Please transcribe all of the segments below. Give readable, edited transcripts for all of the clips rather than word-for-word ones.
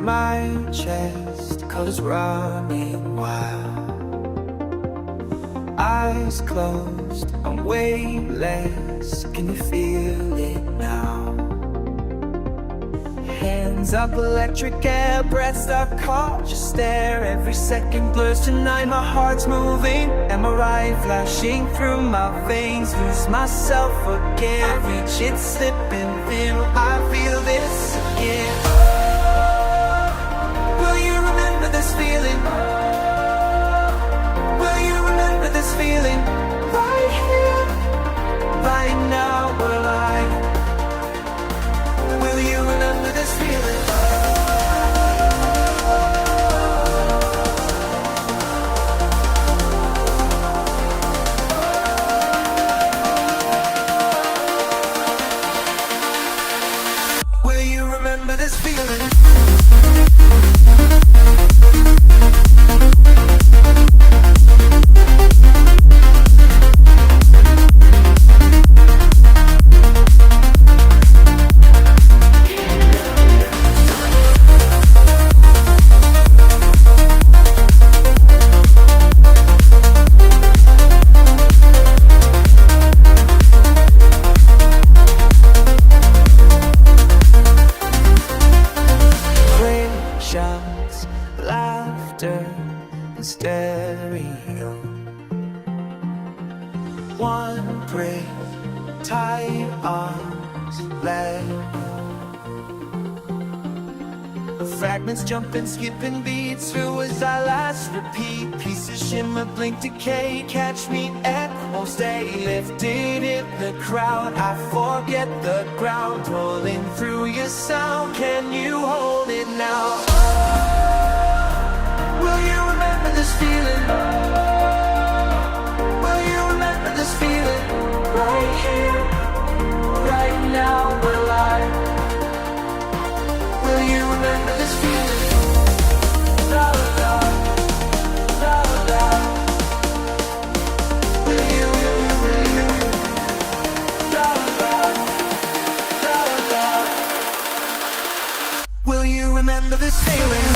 my chest, colors running wild. Eyes closed, I'm weightless. Can you feel it now? Hands up, electric air, breath stuck, caught. Just stare, every second blurs tonight. My heart's moving, MRI flashing through my veins. Lose myself again, reach it slipping thin. I feel this again. Will you remember this feeling? Will you remember this feeling? Right here, right now, we're alive. Will you remember this feeling? Will you remember this feeling? Laughter in stereo. One breath, tight arms, let go. Fragments jumping, skipping beats through as I last repeat. Pieces shimmer, blink, decay. Catch me at home, stay lifted in the crowd. I forget the ground, pulling through your sound. Can you hold it now? Will you remember this feeling? Will you remember this feeling? Right here, right now, we're alive. Will you remember this feeling? La la, la la. Will you, la la, la la. Will you remember this feeling?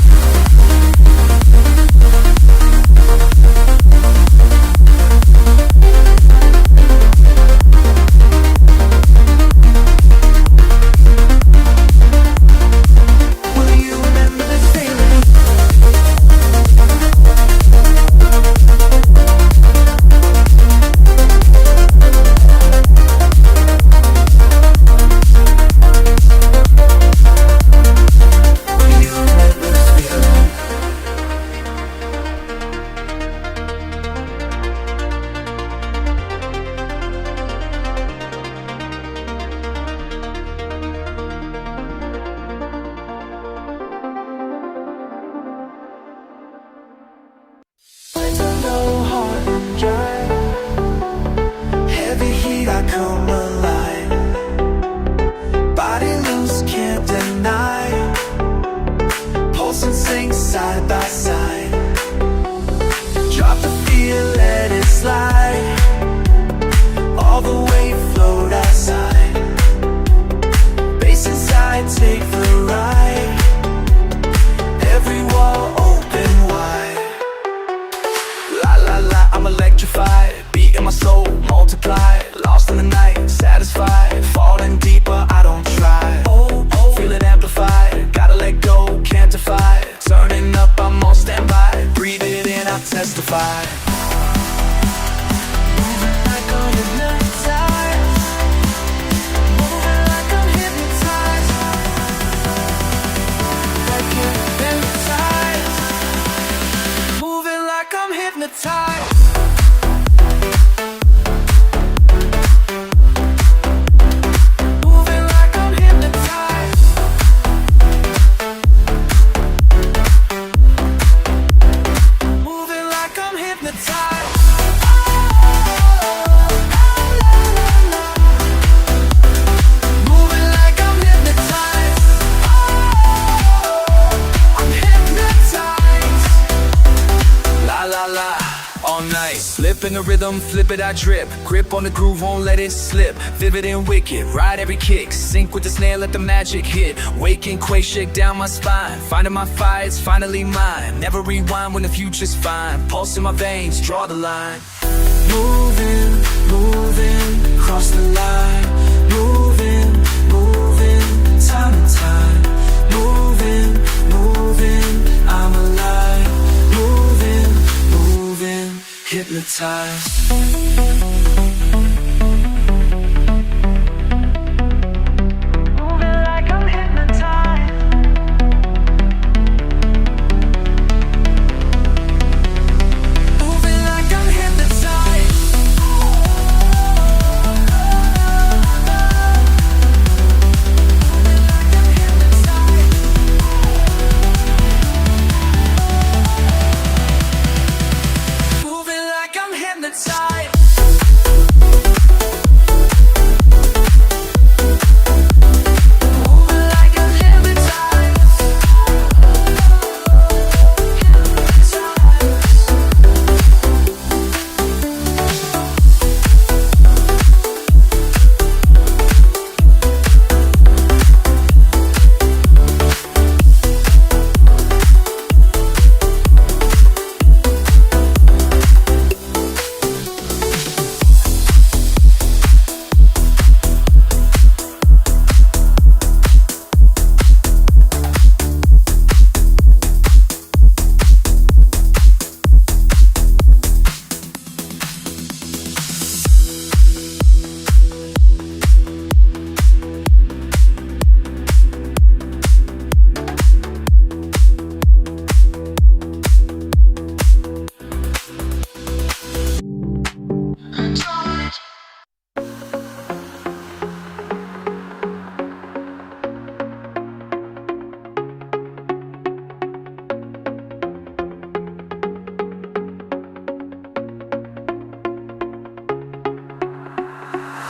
Come alive, body loose, can't deny. Pulse and sing side by side. Drop the fear, let it slide. All the way, float outside. Bass inside, take the ride. Every wall open wide. La la la, I'm electrified. Beat in my soul, multiplied. Lost in the night, satisfied. Falling deeper, I don't try. Oh, oh, feel it amplified. Gotta let go, can't defy. Turning up, I'm on standby. Breathe it in, I testify. Moving like I'm hypnotized. Moving like I'm hypnotized. Like hypnotized. Moving like I'm hypnotized. On night. Slip in the rhythm, flip it, I drip. Grip on the groove, won't let it slip. Vivid and wicked, ride every kick. Sync with the snare, let the magic hit. Wake and quake, shake down my spine. Finding my fire, it's finally mine. Never rewind when the future's fine. Pulse in my veins, draw the line. Moving, moving, cross the line. Moving, moving, time and time. Moving, moving, I'm alive. Moving, moving, hypnotized.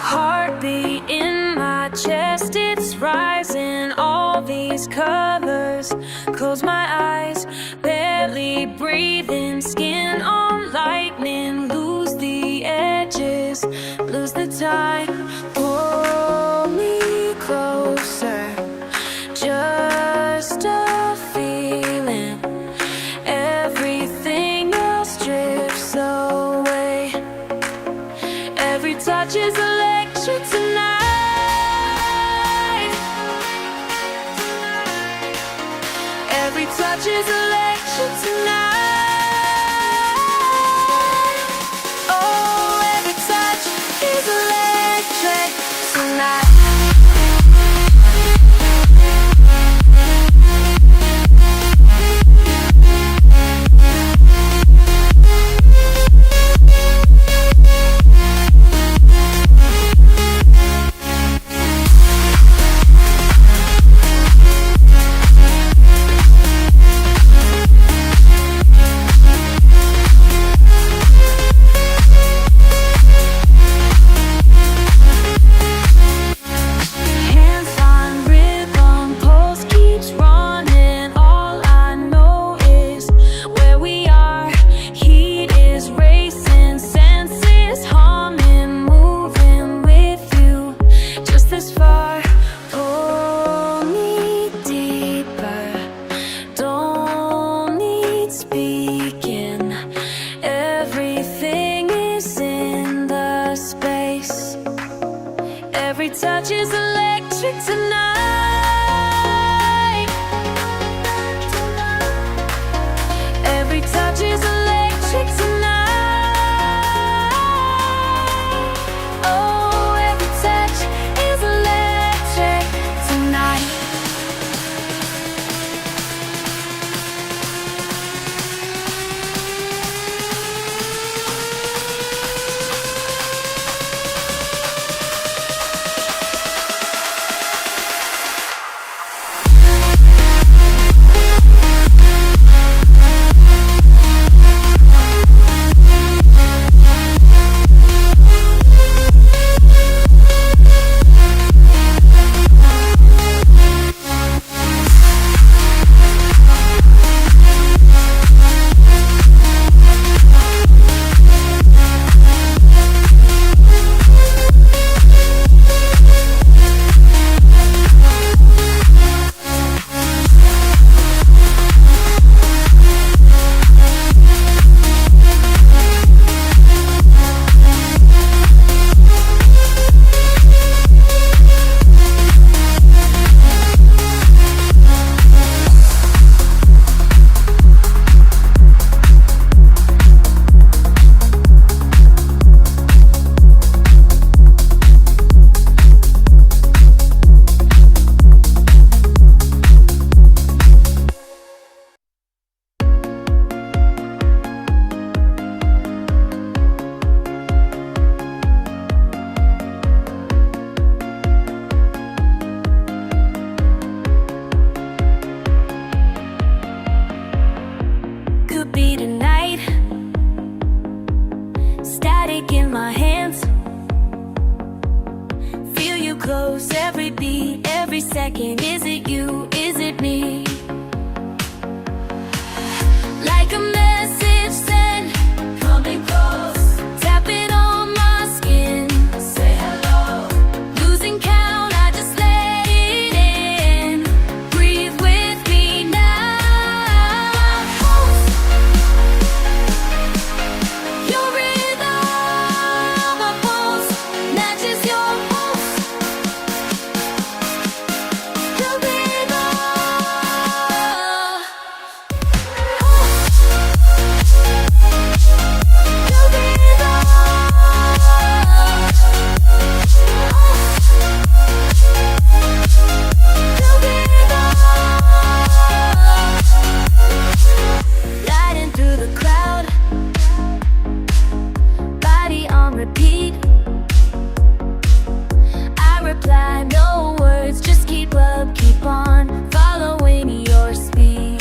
Heartbeat in my chest, it's rising, all these colors. Close my eyes, barely breathing, skin on lightning. Lose the edges, lose the time. Pull me closer, just a feeling. Everything else drifts away. Every touch is electric tonight. Every touch is electric tonight. Oh, every touch is electric tonight. Every touch is electric tonight. Every touch is electric tonight. Oh, every touch is electric tonight. Static in my hands. Feel you close, every beat, every second. Is it you? Is it me? Like a message sent, coming close, tapping on my skin. Say hello. Losing count, I just let it in. Breathe with me now. Pulse. Your rhythm, my pulse matches your pulse. The rhythm. Gliding through the crowd, body on repeat. I reply, no words, just keep up, keep on, following your speed.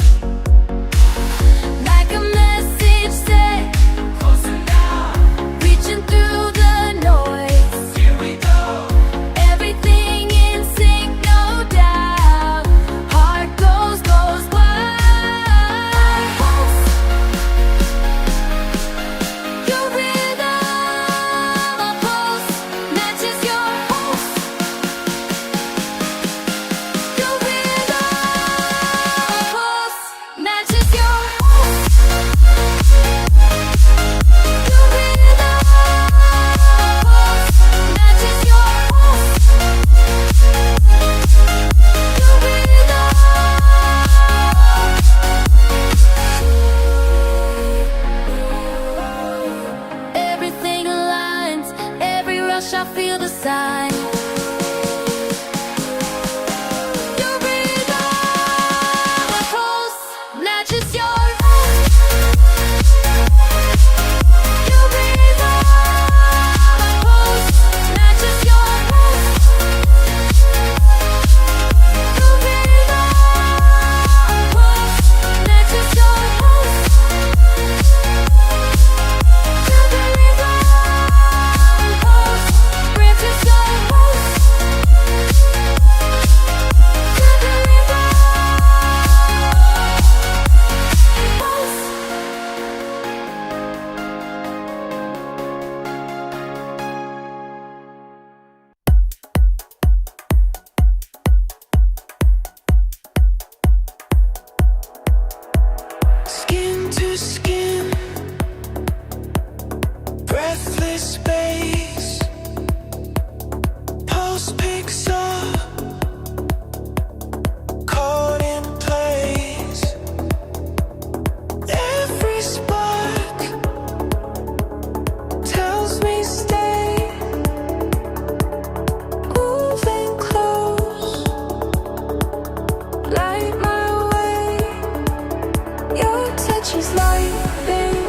Like a message said, closer now, reaching through the noise. Here we go. Everything in sync, no doubt. Heart goes wild. Pulse. Your rhythm, my pulse matches your pulse. Your rhythm, my pulse matches your pulse. Your rhythm, pulse matches your pulse. Your rhythm. Everything aligns, every rush I feel the sign. Your rhythm, my pulse matches your pulse. Your rhythm, my pulse matches your pulse. Your rhythm, pulse matches your pulse. Your rhythm, pulse matches your pulse. Your rhythm, pulse. Skin to skin, breathless space. Pulse picks up, caught in place. Every spark tells me stay. Moving close, light my way. Your touch is lightning.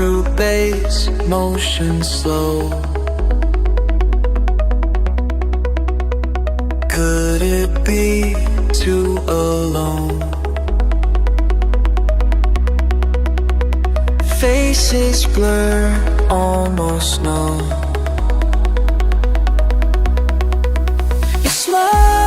through bass, motion slow. Could it be too alone? Faces blur, almost numb. You smile